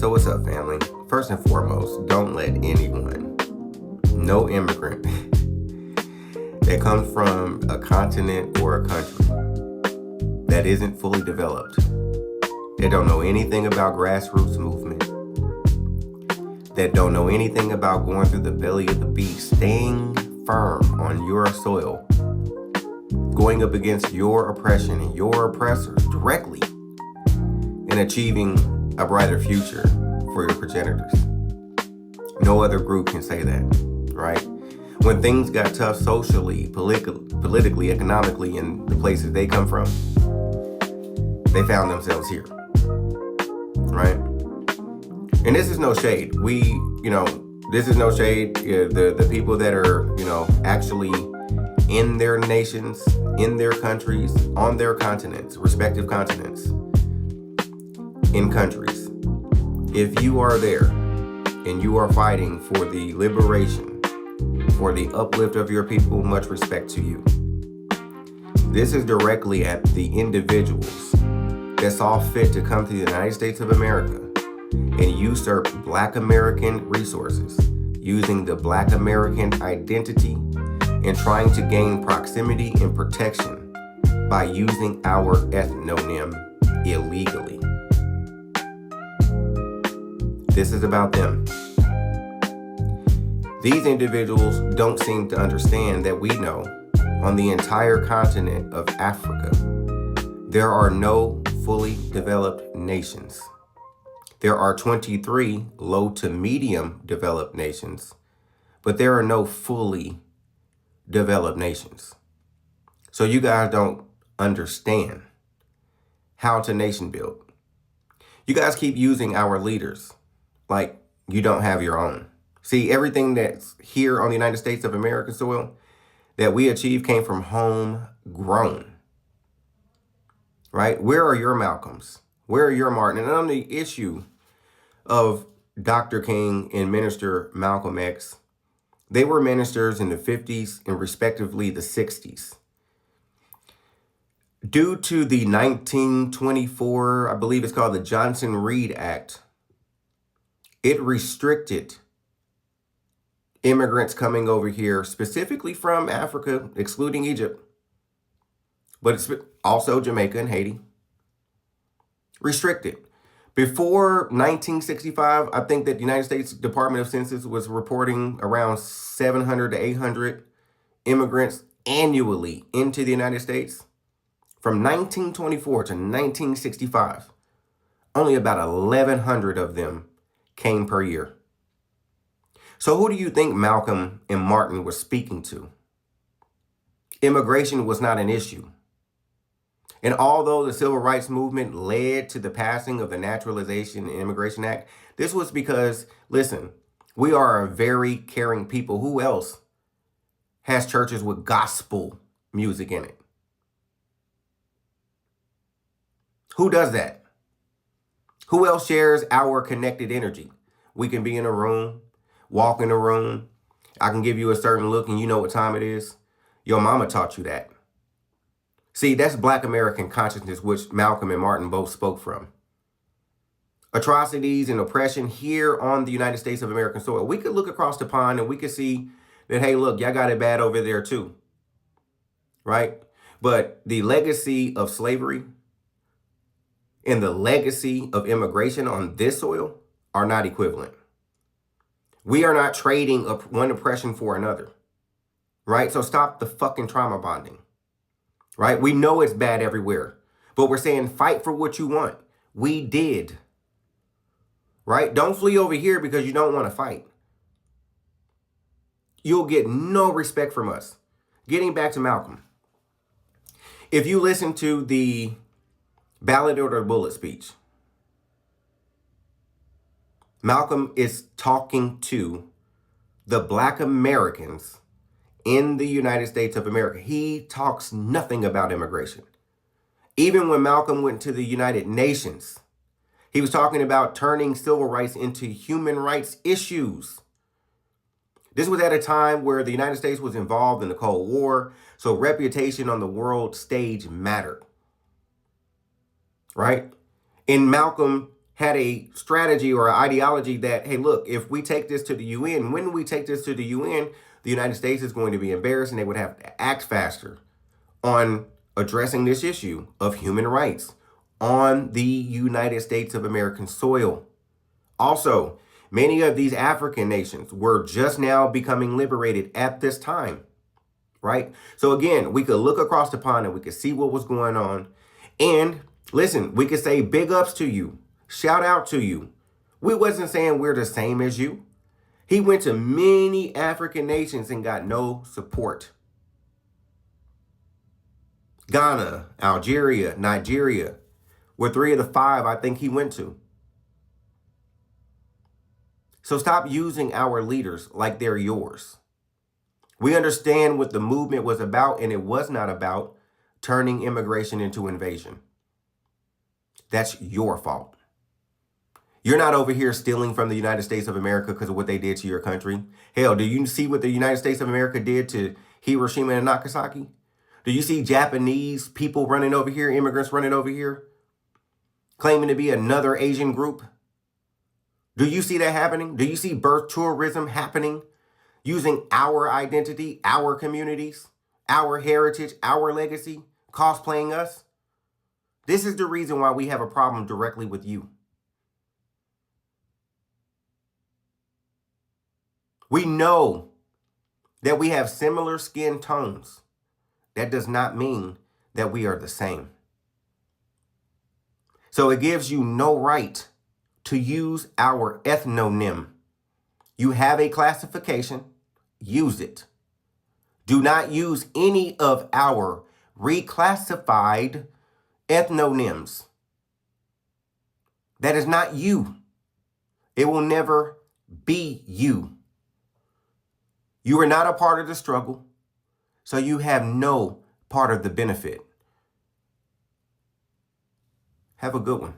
So what's up, family? First and foremost, don't let anyone, no immigrant that comes from a continent or a country that isn't fully developed, that don't know anything about grassroots movement, that don't know anything about going through the belly of the beast, staying firm on your soil, going up against your oppression and your oppressors directly, and achieving a brighter future for your progenitors. No other group can say that, right? When things got tough socially, politically, economically, in the places they come from, they found themselves here, right? And this is no shade. This is no shade. The people that are, actually in their nations, in their countries, on their continents, respective continents, in countries. If you are there and you are fighting for the liberation, for the uplift of your people, much respect to you. This is directly at the individuals that saw fit to come to the United States of America and usurp Black American resources using the Black American identity and trying to gain proximity and protection by using our ethnonym illegally. This is about them. These individuals don't seem to understand that we know on the entire continent of Africa, there are no fully developed nations. There are 23 low to medium developed nations, but there are no fully developed nations. So you guys don't understand how to nation build. You guys keep using our leaders like you don't have your own. See, everything that's here on the United States of American soil that we achieved came from homegrown, right? Where are your Malcolms? Where are your Martin? And on the issue of Dr. King and Minister Malcolm X, they were ministers in the 50s and respectively the 60s. Due to the 1924, I believe it's called the Johnson-Reed Act, it restricted immigrants coming over here, specifically from Africa, excluding Egypt, but it's also Jamaica and Haiti. Restricted. Before 1965, I think that the United States Department of Census was reporting around 700 to 800 immigrants annually into the United States. From 1924 to 1965, only about 1,100 of them came per year. So who do you think Malcolm and Martin were speaking to? Immigration was not an issue. And although the Civil Rights Movement led to the passing of the Naturalization and Immigration Act, this was because, listen, we are a very caring people. Who else has churches with gospel music in it? Who does that? Who else shares our connected energy? We can be in a room, walk in a room. I can give you a certain look and you know what time it is. Your mama taught you that. See, that's Black American consciousness, which Malcolm and Martin both spoke from. Atrocities and oppression here on the United States of American soil. We could look across the pond and we could see that, hey, look, y'all got it bad over there too, right? But the legacy of slavery and the legacy of immigration on this soil are not equivalent. We are not trading one oppression for another, right? So stop the fucking trauma bonding, right? We know it's bad everywhere, but we're saying fight for what you want. We did, right? Don't flee over here because you don't want to fight. You'll get no respect from us. Getting back to Malcolm. If you listen to the Ballad or the Bullet speech, Malcolm is talking to the Black Americans in the United States of America. He talks nothing about immigration. Even when Malcolm went to the United Nations, he was talking about turning civil rights into human rights issues. This was at a time where the United States was involved in the Cold War, so reputation on the world stage mattered, right? And Malcolm had a strategy or an ideology that, hey, look, if we take this to the UN, when we take this to the UN, the United States is going to be embarrassed and they would have to act faster on addressing this issue of human rights on the United States of American soil. Also, many of these African nations were just now becoming liberated at this time, right? So again, we could look across the pond and we could see what was going on. And listen, we could say big ups to you, shout out to you. We wasn't saying we're the same as you. He went to many African nations and got no support. Ghana, Algeria, Nigeria were 3 of the 5 I think he went to. So stop using our leaders like they're yours. We understand what the movement was about, and it was not about turning immigration into invasion. That's your fault. You're not over here stealing from the United States of America because of what they did to your country. Hell, do you see what the United States of America did to Hiroshima and Nagasaki? Do you see Japanese people running over here, immigrants running over here, claiming to be another Asian group? Do you see that happening? Do you see birth tourism happening using our identity, our communities, our heritage, our legacy, cosplaying us? This is the reason why we have a problem directly with you. We know that we have similar skin tones. That does not mean that we are the same. So it gives you no right to use our ethnonym. You have a classification, use it. Do not use any of our reclassified ethnonyms. That is not you. It will never be you. You are not a part of the struggle, so you have no part of the benefit. Have a good one.